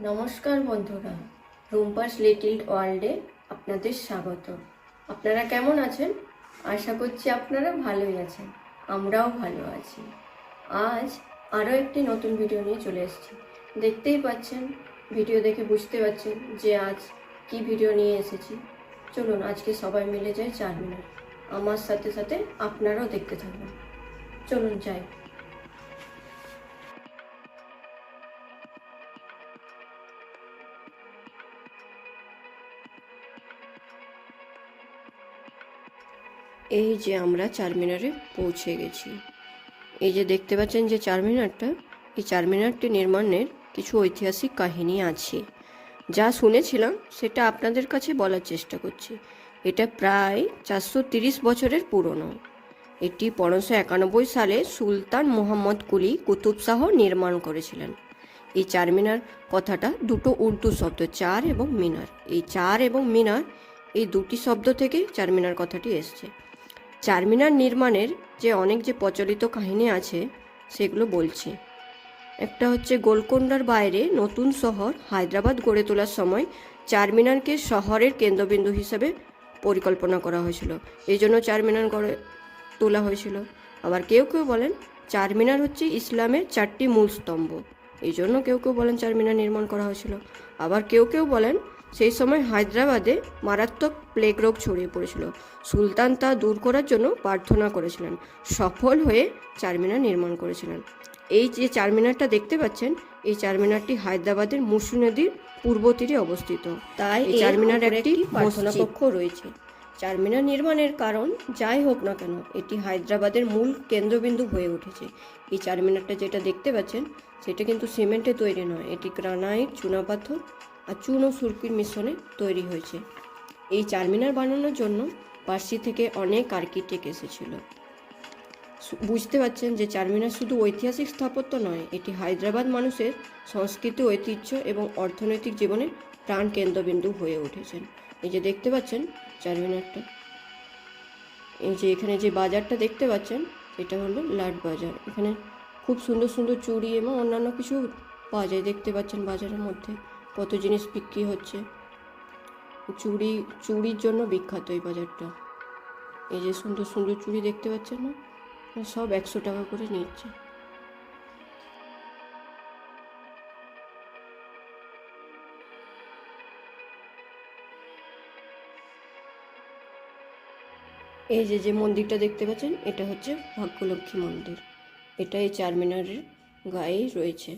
নমস্কার বন্ধুরা, রুম্পাস লিটিল ওয়ার্ল্ডে আপনাদের স্বাগত। আপনারা কেমন আছেন? আশা করছি আপনারা ভালোই আছেন, আমরাও ভালো আছি। আজ আরও একটি নতুন ভিডিও নিয়ে চলে এসেছি। দেখতেই পাচ্ছেন, ভিডিও দেখে বুঝতে পারছেন যে আজ কি ভিডিও নিয়ে এসেছি। চলুন আজকে সবাই মিলে যাই চারমিনার। আমার সাথে সাথে আপনারাও দেখতে থাকবেন। চলুন যাই। এই যে আমরা চারমিনারে পৌঁছে গেছি। এই যে দেখতে পাচ্ছেন যে চারমিনারটা, এই চারমিনারটি নির্মাণের কিছু ঐতিহাসিক কাহিনী আছে। যা শুনেছিলাম সেটা আপনাদের কাছে বলার চেষ্টা করছি। এটা প্রায় 430 বছরের পুরনো। এটি 1591 সালে সুলতান মোহাম্মদ কুলি কুতুব শাহ নির্মাণ করেছিলেন। এই চারমিনার কথাটা দুটো উর্দু শব্দ, চার এবং মিনার। এই চার এবং মিনার এই দুটি শব্দ থেকে চারমিনার কথাটি এসছে। চারমিনার নির্মাণের যে প্রচলিত কাহিনী আছে সেগুলো বলছি। একটা হচ্ছে, গোলকোন্ডার বাইরে নতুন শহর হায়দ্রাবাদ গড়ে তোলার সময় চারমিনারকে শহরের কেন্দ্রবিন্দু হিসেবে পরিকল্পনা করা হয়েছিল, এই জন্য চারমিনার গড়ে তোলা হয়েছিল। আবার কেউ কেউ বলেন চারমিনার হচ্ছে ইসলামের 4টি মূল স্তম্ভ, এই জন্য কেউ কেউ বলেন চারমিনার নির্মাণ করা হয়েছিল। আবার কেউ কেউ বলেন সেই সময় হায়দ্রাবাদে মারাত্মক প্লেগ রোগ ছড়িয়ে পড়েছিল, সুলতান তা দূর করার জন্য প্রার্থনা করেছিলেন, সফল হয়ে চারমিনার নির্মাণ করেছিলেন। এই যে চারমিনারটা দেখতে পাচ্ছেন, এই চারমিনারটি হায়দ্রাবাদের মুসি নদীর পূর্ব তীরে অবস্থিত। তাই এই চারমিনার একটি প্রার্থনা কক্ষ রয়েছে। চারমিনার নির্মাণের কারণ যাই হোক না কেন, এটি হায়দ্রাবাদের মূল কেন্দ্রবিন্দু হয়ে উঠেছে। এই চারমিনারটা যেটা দেখতে পাচ্ছেন সেটা কিন্তু সিমেন্টে তৈরি নয়, এটি গ্রানাইট, চুনাপাথর আর চুন ও সুরকির মিশ্রণে তৈরি হয়েছে। এই চারমিনার বানানোর জন্য পার্সি থেকে অনেক আর্কিটেক্ট এসেছিল। বুঝতে পারছেন যে চারমিনার শুধু ঐতিহাসিক স্থাপত্য নয়, এটি হায়দ্রাবাদ মানুষের সংস্কৃতি, ঐতিহ্য এবং অর্থনৈতিক জীবনের প্রাণ কেন্দ্রবিন্দু হয়ে উঠেছেন। এই যে দেখতে পাচ্ছেন চারমিনারটা, এই যে এখানে যে বাজারটা দেখতে পাচ্ছেন এটা হলো লাট বাজার। এখানে খুব সুন্দর সুন্দর চুড়ি এবং অন্যান্য কিছু পাওয়া যায়। দেখতে পাচ্ছেন বাজারের মধ্যে কত জিনিস বিক্রি হচ্ছে। চুড়ির জন্য বিখ্যাত এই বাজারটা। এই যে সুন্দর সুন্দর চুড়ি দেখতে পাচ্ছেন না, সব 100 টাকা করে নিচ্ছে। এই যে মন্দিরটা দেখতে পাচ্ছেন এটা হচ্ছে ভাগ্যলক্ষ্মী মন্দির। এটা এই চারমিনারের গায়েই রয়েছে।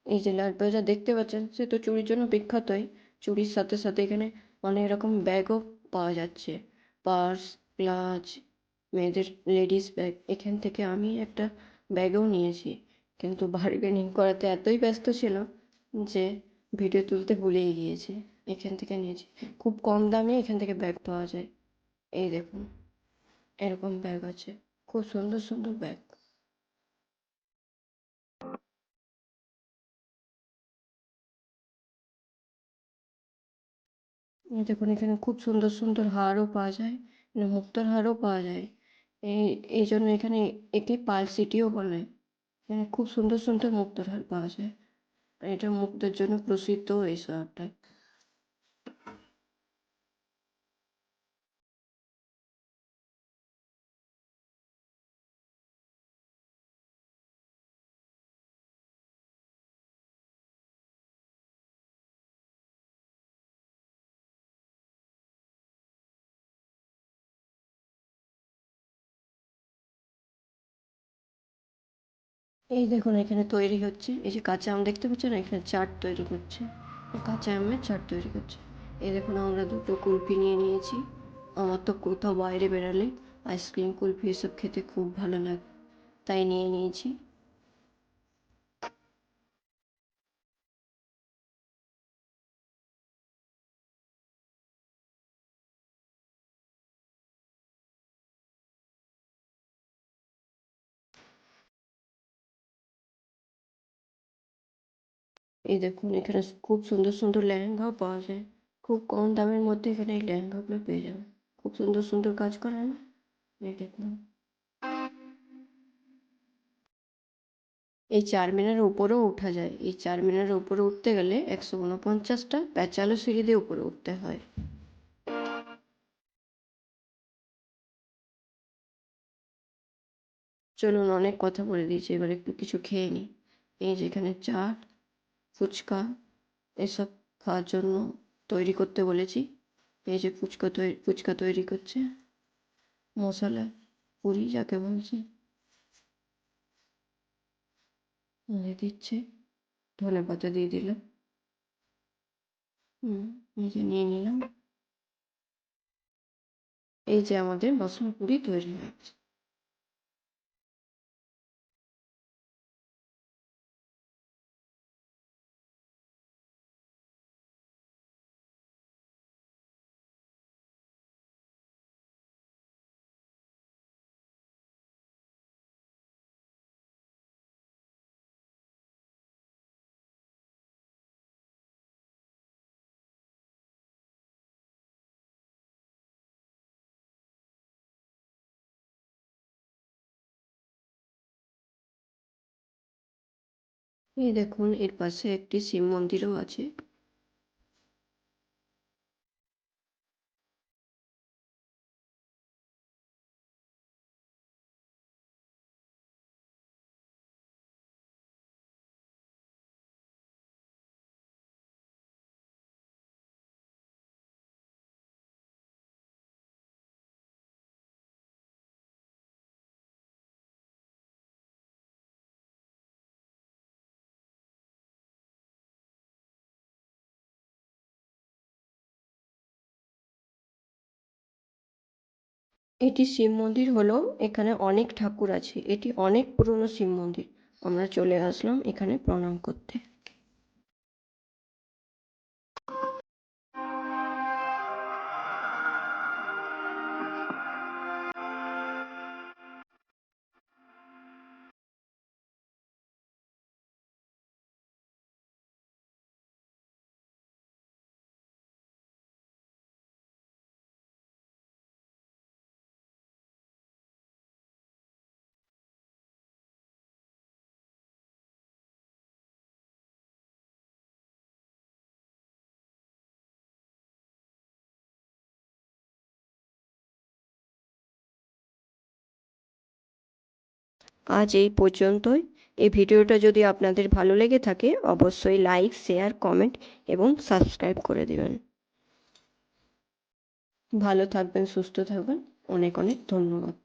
এই যে লাট বাজার দেখতে পাচ্ছেন সে তো চুরির জন্য বিখ্যাতই, চুড়ির সাথে সাথে এখানে অনেক রকম ব্যাগও পাওয়া যাচ্ছে, পার্স, ক্লাচ, মেয়েদের লেডিস ব্যাগ। এখান থেকে আমি একটা ব্যাগও নিয়েছি, কিন্তু বার্গেনিং করাতে এতই ব্যস্ত ছিলাম যে ভিডিও তুলতে ভুলেই গিয়েছি। এখান থেকে নিয়েছি, খুব কম দামে এখান থেকে ব্যাগ পাওয়া যায়। এই দেখুন, এরকম ব্যাগ আছে, খুব সুন্দর সুন্দর ব্যাগ। এই দেখুন, এখানে খুব সুন্দর সুন্দর হারও পাওয়া যায়, এখানে মুক্তোর হারও পাওয়া যায়। এই এই জন্য এখানে একে পার্ল সিটিও বলে। এখানে খুব সুন্দর সুন্দর মুক্তোর হার পাওয়া যায়, আর এটা মুক্তোর জন্য প্রসিদ্ধ এই শহরটা। এই দেখুন, এখানে তৈরি হচ্ছে, এই যে কাঁচা আম দেখতে পাচ্ছেন, এখানে চাট তৈরি করছে, কাঁচা আমের চাট তৈরি করছে। এই দেখুন, আমরা দুটো কুলফি নিয়ে নিয়েছি। আমার তো কোথাও বাইরে বেরালে আইসক্রিম, কুলফি এসব খেতে খুব ভালো লাগে, তাই নিয়ে নিয়েছি। এই দেখুন, এখানে খুব সুন্দর সুন্দর লেহেঙ্গাও পাওয়া যায়, খুব কম দামের মধ্যে এখানে এই লেহেঙ্গাগুলো পেয়ে যাবেন, খুব সুন্দর সুন্দর কাজ করা না। এই দেখুন, এই চারমিনারের উপরেও ওঠা যায়। এই চারমিনারের উপরে উঠতে গেলে 149টা প্যাঁচালো সিঁড়ি দিয়ে উপরে উঠতে হয়। চলুন, অনেক কথা বলে দিয়েছি, এবার একটু কিছু খেয়ে নিই। এই যেখানে চাট, ফুচকা এসব খাওয়ার জন্য তৈরি করতে বলেছি। এই যে ফুচকা তৈরি করছে, মশলা পুরি যাকে বলছি, দিয়ে দিচ্ছে, ধনেপাতা দিয়ে দিলাম। এই যে নিয়ে নিলাম। এই যে আমাদের মশলা পুরি তৈরি হয়েছে। এই দেখুন, এর পাশে একটি শিব মন্দিরও আছে। এটি শিব মন্দির হলো, এখানে অনেক ঠাকুর আছে, এটি অনেক পুরনো শিব মন্দির। আমরা চলে আসলাম এখানে প্রণাম করতে। আজ এই পর্যন্তই। এই ভিডিওটা যদি আপনাদের ভালো লেগে থাকে, অবশ্যই লাইক, শেয়ার, কমেন্ট এবং সাবস্ক্রাইব করে দেবেন। ভালো থাকবেন, সুস্থ থাকবেন। অনেক অনেক ধন্যবাদ।